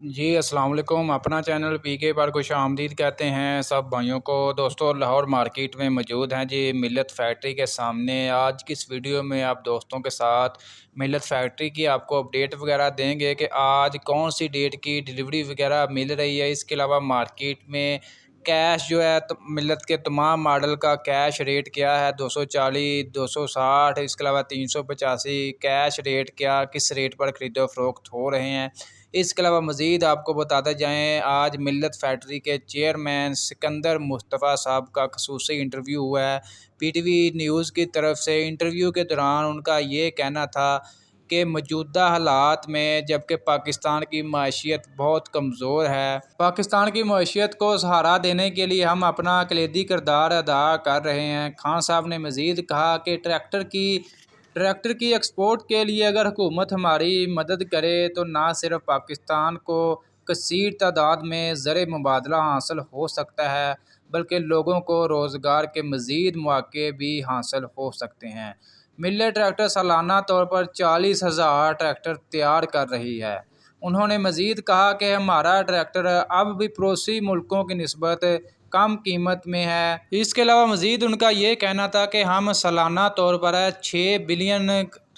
जी अस्सलाम वालेकुम। अपना चैनल पीके पर खुशामदीद कहते हैं सब भाइयों को। दोस्तों लाहौर मार्केट में मौजूद हैं जी मिल्लत फैक्ट्री के सामने। आज की इस वीडियो में आप दोस्तों के साथ मिल्लत फैक्ट्री की आपको अपडेट वगैरह देंगे कि आज कौन सी डेट की डिलीवरी वगैरह मिल रही है। इसके अलावा मार्केट में कैश जो है तो मिल्लत के तमाम मॉडल का कैश रेट क्या है, 240 260, इसके अलावा 385 कैश रेट क्या किस रेट पर खरीदो फरोख्त हो रहे हैं। इसके अलावा मज़ीद आपको बताते जाएँ, आज मिल्लत फैक्ट्री के चेयरमैन सिकंदर मुस्तफ़ा साहब का ख़ुसूसी इंटरव्यू हुआ है पीटीवी न्यूज़ की तरफ से। इंटरव्यू के दौरान उनका ये कहना था कि मौजूदा हालात में जबकि पाकिस्तान की माशियत बहुत कमज़ोर है, पाकिस्तान की माशियत को सहारा देने के लिए हम अपना कलीदी किरदार अदा कर रहे हैं। खान साहब ने मज़ीद कहा कि ट्रैक्टर की एक्सपोर्ट के लिए अगर हुकूमत हमारी मदद करे तो ना सिर्फ पाकिस्तान को कसीर तादाद में ज़र मुबादला हासिल हो सकता है बल्कि लोगों को रोज़गार के मज़ीद मौके भी हासिल हो सकते हैं। मिल्लेट ट्रैक्टर सालाना तौर पर 40,000 ट्रैक्टर तैयार कर रही है। उन्होंने मज़ीद कहा कि हमारा ट्रैक्टर अब भी पड़ोसी मुल्कों की निस्बत कम कीमत में है। इसके अलावा मज़ीद उनका ये कहना था कि हम सालाना तौर पर 6 बिलियन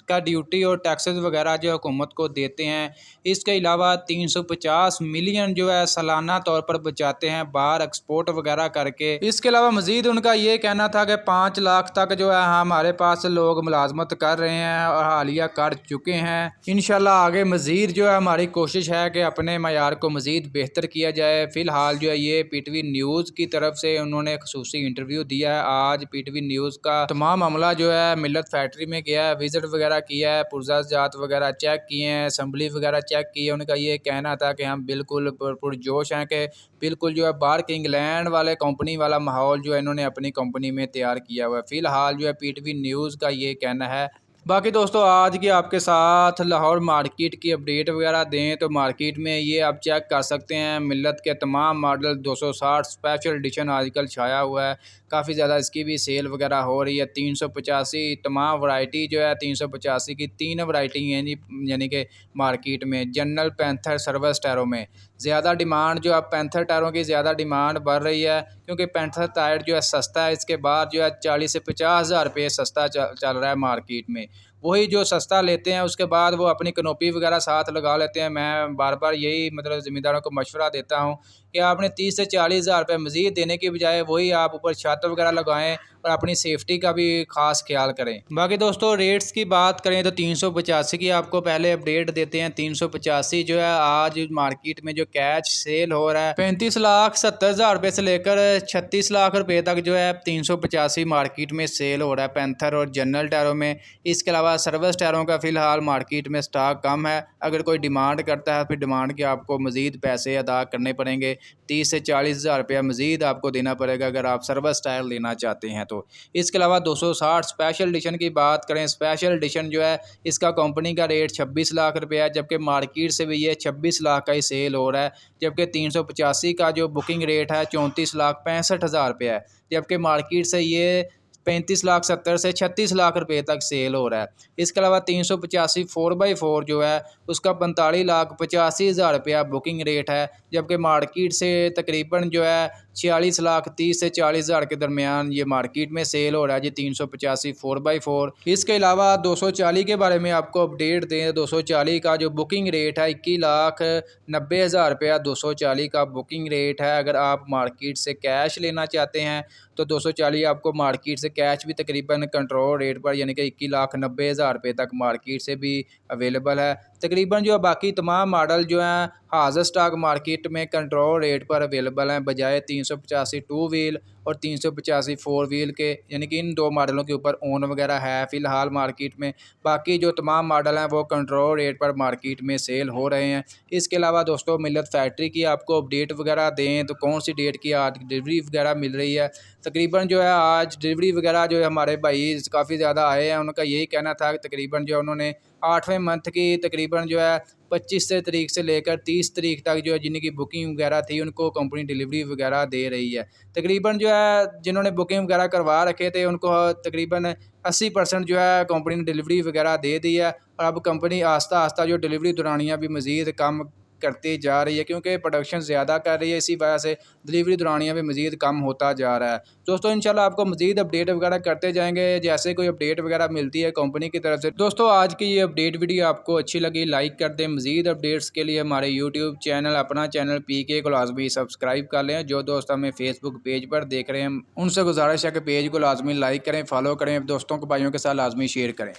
का ड्यूटी और टैक्सेस वगैरह जो हुकूमत को देते हैं। इसके अलावा 350 मिलियन जो है सालाना तौर पर बचाते हैं बाहर एक्सपोर्ट वगैरह करके। इसके अलावा मज़ीद उनका ये कहना था कि 5 लाख तक जो है हमारे पास लोग मुलाजमत कर रहे हैं और हालिया कर चुके हैं। इंशाल्लाह आगे मज़ीद जो है हमारी कोशिश है कि अपने मयार को मज़ीद बेहतर किया जाए। फ़िलहाल जो है ये पीटीवी न्यूज़ की तरफ से उन्होंने खसूसी इंटरव्यू दिया है। आज पीटीवी न्यूज़ का तमाम अमला जो है मिल्लत फैक्ट्री में गया है, विज़िट वगैरह किया है, पुर्जात वगैरह चेक किए हैं, असम्बली वगैरह चेक की है। उनका ये कहना था कि हम बिल्कुल पुरजोश हैं कि बिल्कुल जो है बाहर के इंग्लैंड वाले कंपनी वाला माहौल जो है इन्होंने अपनी कंपनी में तैयार किया हुआ है। फ़िलहाल जो है पीटीवी न्यूज़ का ये कहना है। बाकी दोस्तों आज की आपके साथ लाहौर मार्केट की अपडेट वगैरह दें तो मार्केट में ये आप चेक कर सकते हैं मिल्लत के तमाम मॉडल 260 स्पेशल एडिशन आजकल छाया हुआ है। काफ़ी ज़्यादा इसकी भी सेल वगैरह हो रही है। 385 तमाम वैरायटी जो है 385 की 3 वैरायटी हैं यानी कि मार्केट में जनरल पैंथर सर्विस टायरों में ज़्यादा डिमांड जो है पैंथर टायरों की ज़्यादा डिमांड बढ़ रही है क्योंकि पैंथर टायर जो है सस्ता है। इसके बाद जो है 40 से 50,000 रुपये सस्ता चल रहा है मार्केट में। वही जो सस्ता लेते हैं उसके बाद वो अपनी कनोपी वगैरह साथ लगा लेते हैं। मैं बार बार यही मतलब ज़िम्मेदारों को मशवरा देता हूँ कि आपने 30 से 40,000 रुपये मज़ीद देने की बजाय वही आप ऊपर छत वगैरह लगाएं और अपनी सेफ्टी का भी ख़ास ख्याल करें। बाकी दोस्तों रेट्स की बात करें तो 385 की आपको पहले अपडेट देते हैं। 385 जो है आज मार्केट में जो कैश सेल हो रहा है 35,70,000 रुपये से लेकर 36 लाख रुपये तक जो है 385 मार्केट में सेल हो रहा है पैंथर और जनरल टायरों में। इसके अलावा सर्विस टायरों का फ़िलहाल मार्केट में स्टॉक कम है। अगर कोई डिमांड करता है फिर डिमांड के आपको मज़ीद पैसे अदा करने पड़ेंगे। 30 से 40,000 रुपया मज़ीद आपको देना पड़ेगा अगर आप सर्विस टायर लेना चाहते हैं तो। इसके अलावा 260 स्पेशल एडिशन की बात करें, स्पेशल एडिशन जो है इसका कंपनी का रेट 26 लाख रुपया है जबकि मार्केट से भी ये 26 लाख का ही सेल हो रहा है। जबकि 385 का जो बुकिंग रेट है 34,65,000 रुपया है जबकि मार्केट से ये 35,70,000 से 36 लाख रुपए तक सेल हो रहा है। इसके अलावा 385 4x4 जो है उसका 45,85,000 रुपया बुकिंग रेट है जबकि मार्केट से तकरीबन जो है 46,30,000 से 40,000 के दरमियान ये मार्केट में सेल हो रहा है जी 385 4x4। इसके अलावा 240 के बारे में आपको अपडेट दें। 240 का जो बुकिंग रेट है 21,90,000 रुपया 240 का बुकिंग रेट है। अगर आप मार्केट से कैश लेना चाहते हैं तो 240 आपको मार्केट से कैश भी तकरीबन कंट्रोल रेट पर यानी कि 21,90,000 रुपये तक मार्केट से भी अवेलेबल है। तकरीबन जो बाकी तमाम मॉडल जो हैं हाज़र स्टॉक मार्केट में कंट्रोल रेट पर अवेलेबल हैं बजाय 385 टू व्हील और 385 फोर व्हील के, यानी कि इन दो मॉडलों के ऊपर ओन वगैरह है फ़िलहाल मार्केट में। बाकी जो तमाम मॉडल हैं वो कंट्रोल रेट पर मार्केट में सेल हो रहे हैं। इसके अलावा दोस्तों मिल्लत फैक्ट्री की आपको अपडेट वगैरह दें तो कौन सी डेट की आज डिलीवरी वगैरह मिल रही है। तकरीबन जो है आज डिलीवरी वगैरह जो है हमारे भाई काफ़ी ज़्यादा आए हैं। उनका यही कहना था कि तकरीबन जो उन्होंने 8वें मंथ की तकरीबन जो है 25 तारीख से लेकर 30 तारीख तक जो है जिनकी बुकिंग वगैरह थी उनको कंपनी डिलीवरी वगैरह दे रही है। तकरीबन जो है जिन्होंने बुकिंग वगैरह करवा रखे थे उनको तकरीबन 80% जो है कंपनी ने डिलीवरी वगैरह दे दी है और अब कंपनी आस्ता आस्ता जो डिलीवरी दुरानियाँ भी मज़ीद कम करती जा रही है, क्योंकि प्रोडक्शन ज़्यादा कर रही है, इसी वजह से डिलीवरी दौरानिया भी मज़ीद कम होता जा रहा है। दोस्तों इंशाल्लाह आपको मज़ीद अपडेट वगैरह करते जाएंगे जैसे कोई अपडेट वगैरह मिलती है कंपनी की तरफ से। दोस्तों आज की ये अपडेट वीडियो आपको अच्छी लगी लाइक कर दें। मज़ीद अपडेट्स के लिए हमारे यूट्यूब चैनल अपना चैनल PK को लाजमी सब्सक्राइब कर लें। जो दोस्त हमें फेसबुक पेज पर देख रहे हैं उनसे गुजारिश है कि पेज को लाजमी लाइक करें, फॉलो करें, दोस्तों को भाइयों के साथ लाजमी शेयर करें।